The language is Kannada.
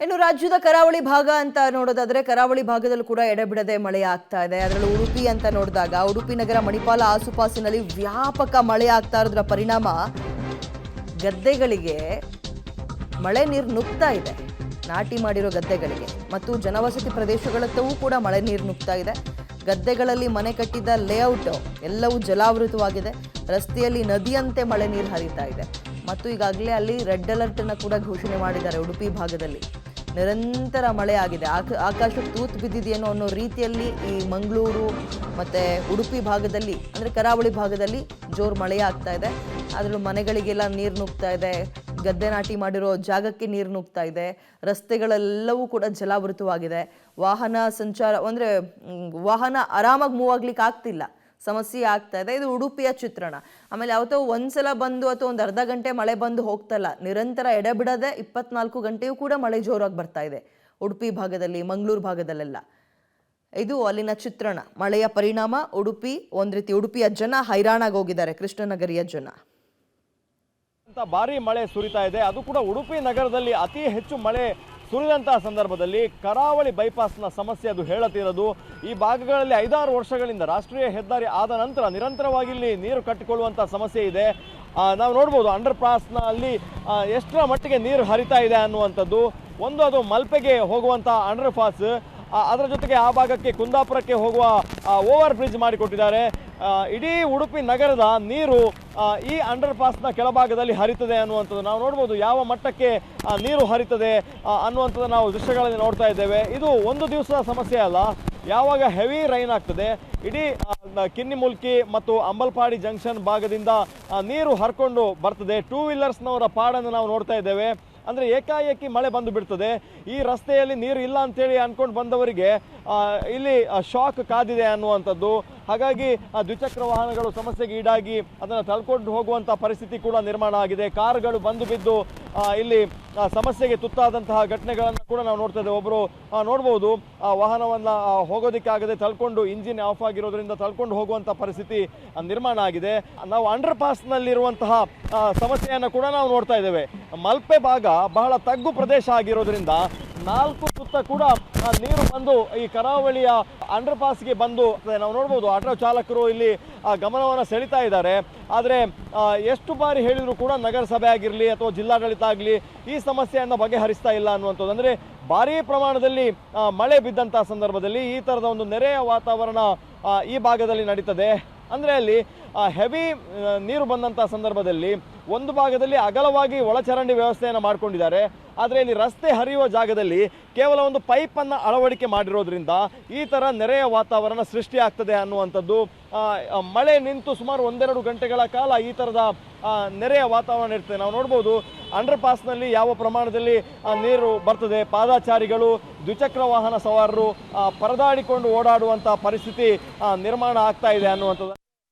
ಇನ್ನು ರಾಜ್ಯದ ಕರಾವಳಿ ಭಾಗ ಅಂತ ನೋಡೋದಾದ್ರೆ ಕರಾವಳಿ ಭಾಗದಲ್ಲೂ ಕೂಡ ಎಡೆಬಿಡದೆ ಮಳೆ ಆಗ್ತಾ ಇದೆ. ಅದರಲ್ಲೂ ಉಡುಪಿ ಅಂತ ನೋಡಿದಾಗ ಉಡುಪಿ ನಗರ ಮಣಿಪಾಲ ಆಸುಪಾಸಿನಲ್ಲಿ ವ್ಯಾಪಕ ಮಳೆ ಆಗ್ತಾ ಇರೋದ್ರ ಪರಿಣಾಮ ಗದ್ದೆಗಳಿಗೆ ಮಳೆ ನೀರು ನುಗ್ತಾ ಇದೆ. ನಾಟಿ ಮಾಡಿರೋ ಗದ್ದೆಗಳಿಗೆ ಮತ್ತು ಜನವಸತಿ ಪ್ರದೇಶಗಳತ್ತವೂ ಕೂಡ ಮಳೆ ನೀರು ನುಗ್ತಾ ಇದೆ. ಗದ್ದೆಗಳಲ್ಲಿ ಮನೆ ಕಟ್ಟಿದ್ದ ಲೇಔಟ್ ಎಲ್ಲವೂ ಜಲಾವೃತವಾಗಿದೆ. ರಸ್ತೆಯಲ್ಲಿ ನದಿಯಂತೆ ಮಳೆ ನೀರು ಹರಿತಾ ಇದೆ ಮತ್ತು ಈಗಾಗಲೇ ಅಲ್ಲಿ ರೆಡ್ ಅಲರ್ಟ್ ಅನ್ನು ಕೂಡ ಘೋಷಣೆ ಮಾಡಿದ್ದಾರೆ. ಉಡುಪಿ ಭಾಗದಲ್ಲಿ ನಿರಂತರ ಮಳೆ ಆಗಿದೆ. ಆಕಾಶಕ್ಕೆ ತೂತು ಬಿದ್ದಿದೆಯೇನೋ ಅನ್ನೋ ರೀತಿಯಲ್ಲಿ ಈ ಮಂಗಳೂರು ಮತ್ತು ಉಡುಪಿ ಭಾಗದಲ್ಲಿ ಅಂದರೆ ಕರಾವಳಿ ಭಾಗದಲ್ಲಿ ಜೋರು ಮಳೆ ಆಗ್ತಾ ಇದೆ. ಅದರಲ್ಲೂ ಮನೆಗಳಿಗೆಲ್ಲ ನೀರು ನುಗ್ತಾ ಇದೆ. ಗದ್ದೆ ನಾಟಿ ಮಾಡಿರೋ ಜಾಗಕ್ಕೆ ನೀರು ನುಗ್ತಾ ಇದೆ. ರಸ್ತೆಗಳೆಲ್ಲವೂ ಕೂಡ ಜಲಾವೃತವಾಗಿದೆ. ವಾಹನ ಸಂಚಾರ ಅಂದರೆ ವಾಹನ ಆರಾಮಾಗಿ ಮೂವ್ ಆಗ್ಲಿಕ್ಕೆ ಆಗ್ತಿಲ್ಲ, ಸಮಸ್ಯೆ ಆಗ್ತಾ ಇದೆ. ಇದು ಉಡುಪಿಯ ಚಿತ್ರಣ. ಆಮೇಲೆ ಯಾವತ್ತೋ ಒಂದ್ಸಲ ಬಂದು ಅಥವಾ ಒಂದು ಅರ್ಧ ಗಂಟೆ ಮಳೆ ಬಂದು ಹೋಗ್ತಲ್ಲ, ನಿರಂತರ ಎಡೆಬಿಡದೆ 24 ಗಂಟೆಯೂ ಕೂಡ ಮಳೆ ಜೋರಾಗಿ ಬರ್ತಾ ಇದೆ ಉಡುಪಿ ಭಾಗದಲ್ಲಿ, ಮಂಗಳೂರು ಭಾಗದಲ್ಲೆಲ್ಲ. ಇದು ಅಲ್ಲಿನ ಚಿತ್ರಣ. ಮಳೆಯ ಪರಿಣಾಮ ಉಡುಪಿ ಒಂದ್ ರೀತಿ ಉಡುಪಿಯ ಜನ ಹೈರಾಣಾಗಿ ಹೋಗಿದ್ದಾರೆ, ಕೃಷ್ಣನಗರಿಯ ಜನ. ಭಾರಿ ಮಳೆ ಸುರಿತಾ ಇದೆ. ಅದು ಕೂಡ ಉಡುಪಿ ನಗರದಲ್ಲಿ ಅತಿ ಹೆಚ್ಚು ಮಳೆ ಸುರಿದಂತಹ ಸಂದರ್ಭದಲ್ಲಿ ಕರಾವಳಿ ಬೈಪಾಸ್ನ ಸಮಸ್ಯೆ ಅದು ಹೇಳತಿರೋದು. ಈ ಭಾಗಗಳಲ್ಲಿ 5-6 ವರ್ಷಗಳಿಂದ ರಾಷ್ಟ್ರೀಯ ಹೆದ್ದಾರಿ ಆದ ನಂತರ ನಿರಂತರವಾಗಿ ಇಲ್ಲಿ ನೀರು ಕಟ್ಟಿಕೊಳ್ಳುವಂಥ ಸಮಸ್ಯೆ ಇದೆ. ನಾವು ನೋಡ್ಬೋದು ಅಂಡರ್ ಪಾಸ್ನಲ್ಲಿ ಎಷ್ಟರ ಮಟ್ಟಿಗೆ ನೀರು ಹರಿತಾ ಇದೆ ಅನ್ನುವಂಥದ್ದು. ಒಂದು ಅದು ಮಲ್ಪೆಗೆ ಹೋಗುವಂಥ ಅಂಡರ್ ಪಾಸ್, ಅದರ ಜೊತೆಗೆ ಆ ಭಾಗಕ್ಕೆ ಕುಂದಾಪುರಕ್ಕೆ ಹೋಗುವ ಓವರ್ ಬ್ರಿಡ್ಜ್ ಮಾಡಿಕೊಟ್ಟಿದ್ದಾರೆ. ಇಡೀ ಉಡುಪಿ ನಗರದ ನೀರು ಈ ಅಂಡರ್ ಪಾಸ್ನ ಕೆಳಭಾಗದಲ್ಲಿ ಹರಿತದೆ ಅನ್ನುವಂಥದ್ದು ನಾವು ನೋಡ್ಬೋದು. ಯಾವ ಮಟ್ಟಕ್ಕೆ ನೀರು ಹರಿತದೆ ಅನ್ನುವಂಥದ್ದು ನಾವು ದೃಶ್ಯಗಳಲ್ಲಿ ನೋಡ್ತಾ ಇದ್ದೇವೆ. ಇದು ಒಂದು ದಿವಸದ ಸಮಸ್ಯೆ ಅಲ್ಲ. ಯಾವಾಗ ಹೆವಿ ರೈನ್ ಆಗ್ತದೆ, ಇಡೀ ಕಿನ್ನಿಮುಲ್ಕಿ ಮತ್ತು ಅಂಬಲ್ಪಾಡಿ ಜಂಕ್ಷನ್ ಭಾಗದಿಂದ ನೀರು ಹರ್ಕೊಂಡು ಬರ್ತದೆ. 2 ವೀಲರ್ಸ್ನವರ ಪಾಡನ್ನು ನಾವು ನೋಡ್ತಾ ಇದ್ದೇವೆ. ಅಂದರೆ ಏಕಾಏಕಿ ಮಳೆ ಬಂದು ಬಿಡ್ತದೆ. ಈ ರಸ್ತೆಯಲ್ಲಿ ನೀರು ಇಲ್ಲ ಅಂತೇಳಿ ಅಂದ್ಕೊಂಡು ಬಂದವರಿಗೆ ಇಲ್ಲಿ ಶಾಕ್ ಕಾದಿದೆ ಅನ್ನುವಂಥದ್ದು. ಹಾಗಾಗಿ ದ್ವಿಚಕ್ರ ವಾಹನಗಳು ಸಮಸ್ಯೆಗೆ ಈಡಾಗಿ ಅದನ್ನು ತಳ್ಕೊಂಡು ಹೋಗುವಂಥ ಪರಿಸ್ಥಿತಿ ಕೂಡ ನಿರ್ಮಾಣ ಆಗಿದೆ. ಕಾರುಗಳು ಬಂದು ಬಿದ್ದು ಇಲ್ಲಿ ಸಮಸ್ಯೆಗೆ ತುತ್ತಾದಂತಹ ಘಟನೆಗಳನ್ನು ಕೂಡ ನಾವು ನೋಡ್ತಾ ಇದ್ದೇವೆ. ಒಬ್ಬರು ನೋಡ್ಬೋದು ವಾಹನವನ್ನು ಹೋಗೋದಕ್ಕಾಗದೆ ತಳ್ಕೊಂಡು, ಇಂಜಿನ್ ಆಫ್ ಆಗಿರೋದ್ರಿಂದ ತಳ್ಕೊಂಡು ಹೋಗುವಂಥ ಪರಿಸ್ಥಿತಿ ನಿರ್ಮಾಣ ಆಗಿದೆ. ನಾವು ಅಂಡರ್ ಪಾಸ್ನಲ್ಲಿರುವಂತಹ ಸಮಸ್ಯೆಯನ್ನು ಕೂಡ ನಾವು ನೋಡ್ತಾ ಇದ್ದೇವೆ. ಮಲ್ಪೆ ಭಾಗ ಬಹಳ ತಗ್ಗು ಪ್ರದೇಶ ಆಗಿರೋದ್ರಿಂದ 4 ಸುತ್ತ ಕೂಡ ನೀರು ಬಂದು ಈ ಕರಾವಳಿಯ ಅಂಡರ್ ಪಾಸ್ಗೆ ಬಂದು ನಾವು ನೋಡ್ಬೋದು. ಆಟೋ ಚಾಲಕರು ಇಲ್ಲಿ ಗಮನವನ್ನು ಸೆಳೀತಾ ಇದ್ದಾರೆ. ಆದರೆ ಎಷ್ಟು ಬಾರಿ ಹೇಳಿದ್ರು ಕೂಡ ನಗರಸಭೆ ಆಗಿರಲಿ ಅಥವಾ ಜಿಲ್ಲಾಡಳಿತ ಆಗಲಿ ಈ ಸಮಸ್ಯೆಯನ್ನು ಬಗೆಹರಿಸ್ತಾ ಇಲ್ಲ ಅನ್ನುವಂಥದ್ದು. ಅಂದರೆ ಭಾರೀ ಪ್ರಮಾಣದಲ್ಲಿ ಮಳೆ ಬಿದ್ದಂಥ ಸಂದರ್ಭದಲ್ಲಿ ಈ ಥರದ ಒಂದು ನೆರೆಯ ವಾತಾವರಣ ಈ ಭಾಗದಲ್ಲಿ ನಡೀತದೆ. ಅಂದರೆ ಅಲ್ಲಿ ಹೆವಿ ನೀರು ಬಂದಂಥ ಸಂದರ್ಭದಲ್ಲಿ ಒಂದು ಭಾಗದಲ್ಲಿ ಅಗಲವಾಗಿ ಒಳಚರಂಡಿ ವ್ಯವಸ್ಥೆಯನ್ನು ಮಾಡ್ಕೊಂಡಿದ್ದಾರೆ. ಆದರೆ ಇಲ್ಲಿ ರಸ್ತೆ ಹರಿಯುವ ಜಾಗದಲ್ಲಿ ಕೇವಲ ಒಂದು ಪೈಪನ್ನು ಅಳವಡಿಕೆ ಮಾಡಿರೋದ್ರಿಂದ ಈ ಥರ ನೆರೆಯ ವಾತಾವರಣ ಸೃಷ್ಟಿ ಆಗ್ತದೆ ಅನ್ನುವಂಥದ್ದು. ಮಳೆ ನಿಂತು ಸುಮಾರು 1-2 ಗಂಟೆಗಳ ಕಾಲ ಈ ಥರದ ನೆರೆಯ ವಾತಾವರಣ ಇರ್ತದೆ. ನಾವು ನೋಡ್ಬೋದು ಅಂಡರ್ ಪಾಸ್ನಲ್ಲಿ ಯಾವ ಪ್ರಮಾಣದಲ್ಲಿ ನೀರು ಬರ್ತದೆ. ಪಾದಚಾರಿಗಳು, ದ್ವಿಚಕ್ರ ವಾಹನ ಸವಾರರು ಪರದಾಡಿಕೊಂಡು ಓಡಾಡುವಂಥ ಪರಿಸ್ಥಿತಿ ನಿರ್ಮಾಣ ಆಗ್ತಾ ಇದೆ ಅನ್ನುವಂಥದ್ದು.